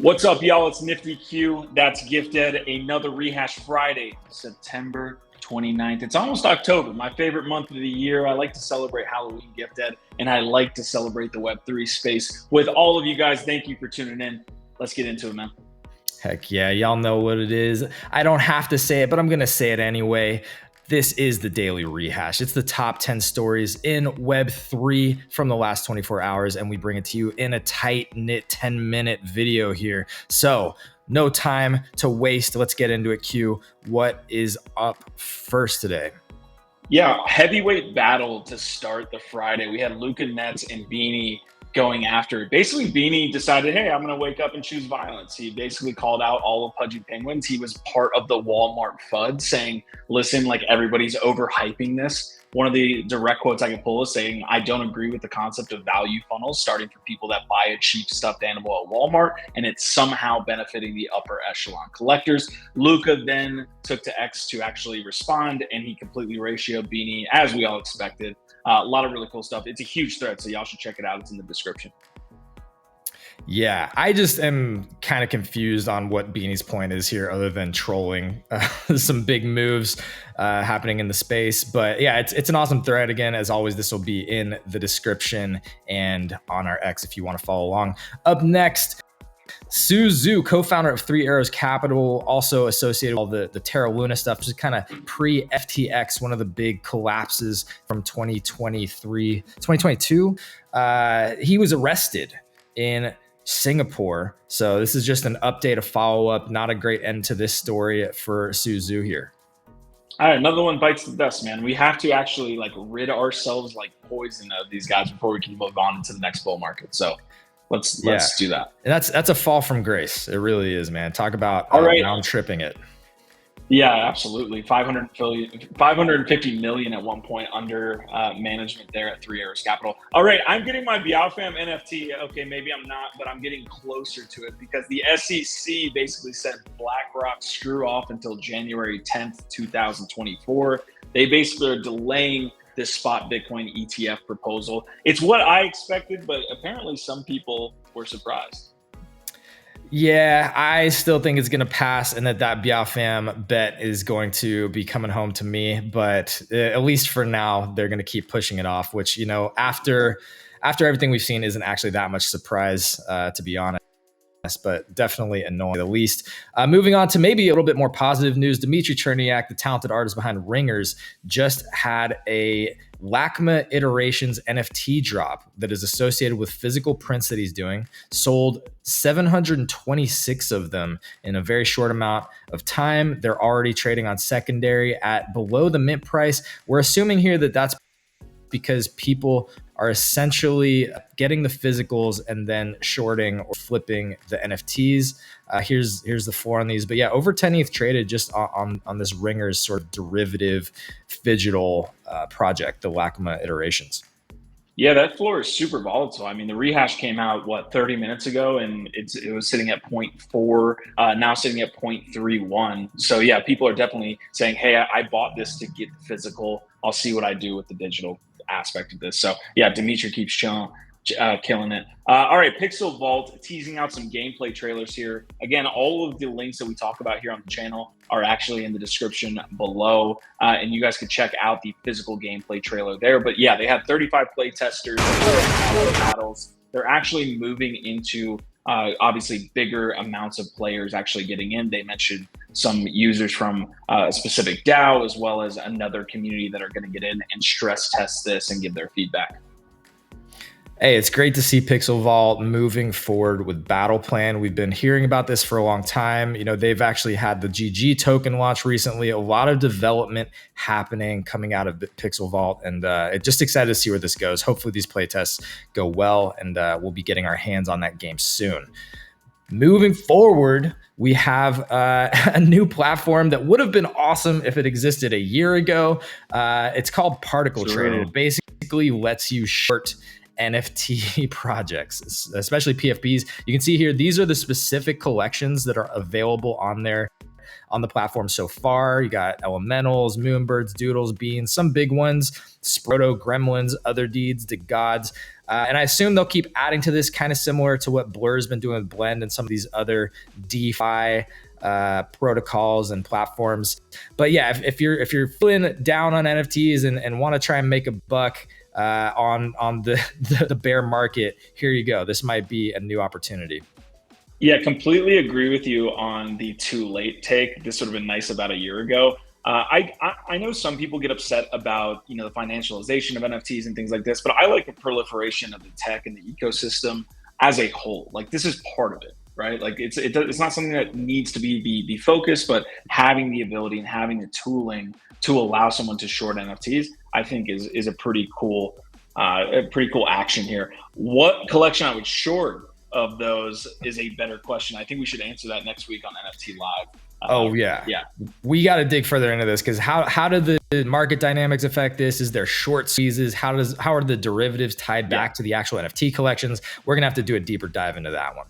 What's up, y'all? It's Nifty Q. That's Gifted. Another Rehash Friday, September 29th. It's almost October, my favorite month of the year. I like to celebrate Halloween, Gifted, and I like to celebrate the Web3 space with all of you guys. Thank you for tuning in. Let's get into it, man. Heck yeah, y'all know what it is. I don't have to say it, but I'm going to say it anyway. This is the Daily Rehash. It's the top 10 stories in Web3 from the last 24 hours, and we bring it to you in a tight-knit 10-minute video here. So no time to waste. Let's get into it, Q. What is up first today? Yeah, heavyweight battle to start the Friday. We had Luca Netz and Beanie going after it. Basically, Beanie decided, hey, I'm going to wake up and choose violence. He basically called out all of Pudgy Penguins. He was part of the Wal-Mart FUD saying, listen, like everybody's overhyping this. One of the direct quotes I can pull is saying, I don't agree with the concept of value funnels starting for people that buy a cheap stuffed animal at Walmart, and it's somehow benefiting the upper echelon collectors. Luca then took to X to actually respond, and he completely ratioed Beanie, as we all expected. A lot of really cool stuff. It's a huge thread, so y'all should check it out. It's in the description. Yeah, I just am kind of confused on what Beanie's point is here other than trolling some big moves happening in the space. But yeah, it's an awesome thread. Again, as always, this will be in the description and on our X if you want to follow along. Up next, Zhu, co-founder of 3 Arrows Capital, also associated with all the Terra Luna stuff, just kind of pre-FTX, one of the big collapses from 2022. He was arrested in Singapore. So this is just an update, a follow-up, not a great end to this story for Zhu here. All right, another one bites the dust, man. We have to actually like rid ourselves like poison of these guys before we can move on into the next bull market. So let's do that. And that's a fall from grace. It really is, man. Talk about round tripping it. Yeah, absolutely. 550 million at one point under management there at 3 Arrows Capital. All right, I'm getting my Biafam NFT. Okay, maybe I'm not, but I'm getting closer to it because the SEC basically said BlackRock screw off until January 10th, 2024. They basically are delaying this spot Bitcoin ETF proposal. It's what I expected, but apparently some people were surprised. Yeah, I still think it's going to pass and that Biafam bet is going to be coming home to me. But at least for now, they're going to keep pushing it off, which, you know, after everything we've seen isn't actually that much surprise, to be honest. But definitely annoying at the least. Moving on to maybe a little bit more positive news. Dimitri Cherniof, the talented artist behind Ringers, just had a LACMA Iterations NFT drop that is associated with physical prints that he's doing. Sold 726 of them in a very short amount of time. They're already trading on secondary at below the mint price. We're assuming here that that's because people are essentially getting the physicals and then shorting or flipping the NFTs. Here's the floor on these. But yeah, over 10 ETH traded just on this Ringers sort of derivative digital project, the LACMA Iterations. Yeah, that floor is super volatile. I mean, the rehash came out, 30 minutes ago, and it was sitting at 0.4, now sitting at 0.31. So yeah, people are definitely saying, hey, I bought this to get the physical. I'll see what I do with the digital aspect of this. So yeah, Dimitri keeps killing it. All right, PixelVault teasing out some gameplay trailers here. Again, all of the links that we talk about here on the channel are actually in the description below, and you guys can check out the physical gameplay trailer there. But yeah, they have 35 play testers, battles. They're actually moving into obviously bigger amounts of players actually getting in. They mentioned some users from a specific DAO as well as another community that are going to get in and stress test this and give their feedback. Hey, it's great to see PixelVault moving forward with Battle Plan. We've been hearing about this for a long time. You know, they've actually had the GG token launch recently, a lot of development happening coming out of PixelVault, and just excited to see where this goes. Hopefully these playtests go well, and we'll be getting our hands on that game soon. Moving forward, we have a new platform that would have been awesome if it existed a year ago. It's called Particle.Trade. It basically lets you short NFT projects, especially PFPs. You can see here, these are the specific collections that are available on there. on the platform so far. You got Elementals, Moonbirds, Doodles, Beans, some big ones, Sproto, Gremlins, Other Deeds, The Gods. And I assume they'll keep adding to this, kind of similar to what Blur's been doing with Blend and some of these other DeFi protocols and platforms. But yeah, if you're feeling down on NFTs and want to try and make a buck on the bear market, here you go. This might be a new opportunity. Yeah, completely agree with you on the too late take. This would have been nice about a year ago. I know some people get upset about the financialization of NFTs and things like this, but I like the proliferation of the tech and the ecosystem as a whole. Like, this is part of it, right? Like, it's not something that needs to be the focus, but having the ability and having the tooling to allow someone to short NFTs, I think is a pretty cool action here. What collection I would short of those is a better question. I think we should answer that next week on NFT Live. Yeah. We got to dig further into this, because how do the market dynamics affect this? Is there short squeezes? How are the derivatives tied back to the actual NFT collections? We're gonna have to do a deeper dive into that one.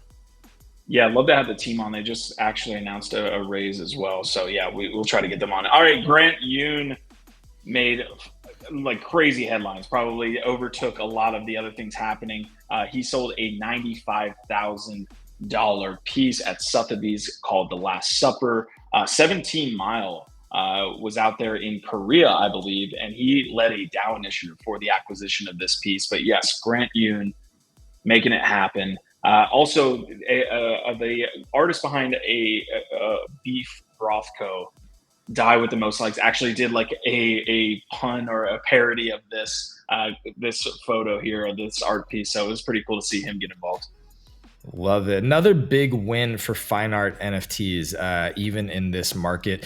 Yeah, I'd love to have the team on. They just actually announced a raise as well. So yeah, we'll try to get them on. All right, Grant Yoon made like crazy headlines, probably overtook a lot of the other things happening. He sold a $95,000 piece at Sotheby's called The Last Supper. 17 Mile was out there in Korea, I believe, and he led a DAO initiative for the acquisition of this piece. But yes, Grant Yoon making it happen. Also, the artist behind a beef broth co. Die with the most likes actually did like a pun or a parody of this photo here, of this art piece. So it was pretty cool to see him get involved. Love it. Another big win for fine art NFTs, even in this market.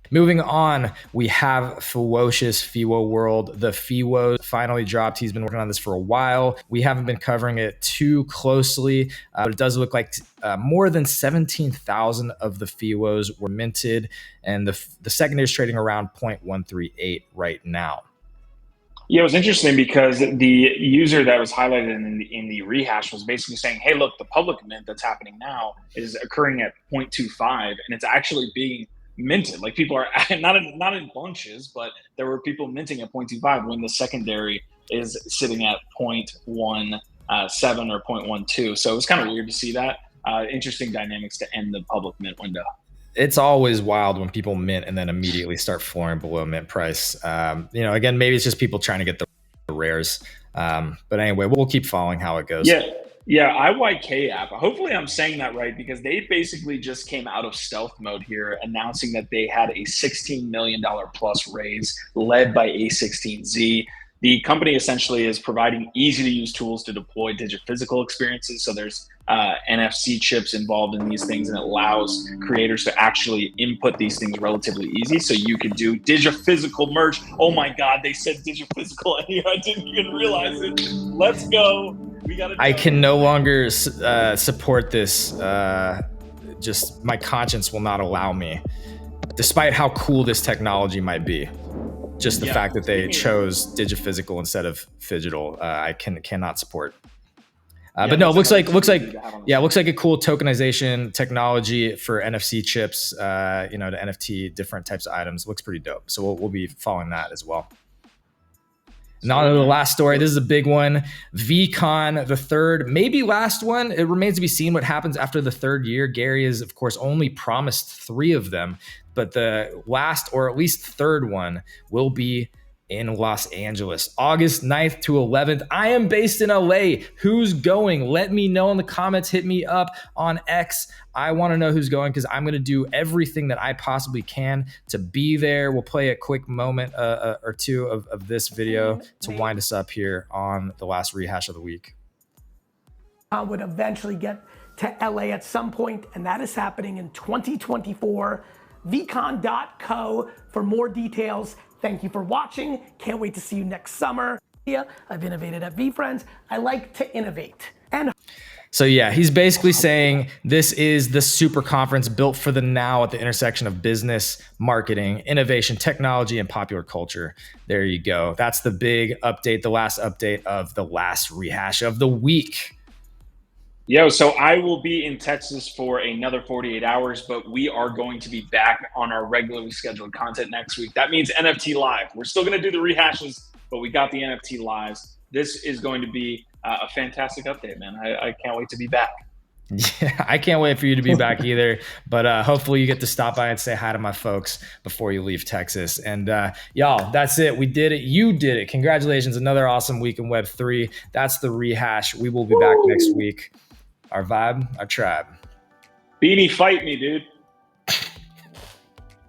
Moving on, we have Fewocious, FewoWorld. The Fewo finally dropped. He's been working on this for a while. We haven't been covering it too closely, but it does look like more than 17,000 of the Fewos were minted, and the secondary is trading around 0.138 right now. Yeah, it was interesting because the user that was highlighted in the rehash was basically saying, hey, look, the public mint that's happening now is occurring at 0.25, and it's actually being minted. Like, people are not in bunches, but there were people minting at 0.25 when the secondary is sitting at 0.17 or 0.12. So it was kind of weird to see that. Interesting dynamics to end the public mint window. It's always wild when people mint and then immediately start flooring below mint price. Again, maybe it's just people trying to get the rares. But anyway, we'll keep following how it goes. Yeah, IYK app. Hopefully I'm saying that right, because they basically just came out of stealth mode here, announcing that they had a $16 million plus raise led by A16Z. The company essentially is providing easy to use tools to deploy Digi-Physical experiences. So there's NFC chips involved in these things, and it allows creators to actually input these things relatively easy. So you can do Digi-Physical merch. Oh my God, they said Digi-Physical here. I didn't even realize it. Let's go. I can no longer support this. Just my conscience will not allow me, despite how cool this technology might be. Just the fact that they chose Digi-Physical instead of Phygital, I cannot support. But no, it looks like a cool tokenization technology for NFC chips. To NFT different types of items. Looks pretty dope. So we'll be following that as well. Now to the last story. This is a big one. VeeCon, the third, maybe last one. It remains to be seen what happens after the third year. Gary has, of course, only promised 3 of them, but the last, or at least third one, will be in Los Angeles, August 9th to 11th. I am based in LA. Who's going? Let me know in the comments. Hit me up on X. I want to know who's going, because I'm going to do everything that I possibly can to be there. We'll play a quick moment or two of this video to wind us up here on the last rehash of the week. I would eventually get to LA at some point, and that is happening in 2024. VeeCon.co for more details. Thank you for watching. Can't wait to see you next summer. I've innovated at VeeFriends. I like to innovate. So yeah, he's basically saying this is the super conference built for the now at the intersection of business, marketing, innovation, technology, and popular culture. There you go. That's the big update, the last update of the last rehash of the week. Yo, so I will be in Texas for another 48 hours, but we are going to be back on our regularly scheduled content next week. That means NFT Live. We're still going to do the rehashes, but we got the NFT Lives. This is going to be a fantastic update, man. I can't wait to be back. Yeah, I can't wait for you to be back either. But hopefully you get to stop by and say hi to my folks before you leave Texas. And y'all, that's it. We did it. You did it. Congratulations. Another awesome week in Web3. That's the rehash. We will be back next week. Our vibe, our tribe. Beanie, fight me, dude.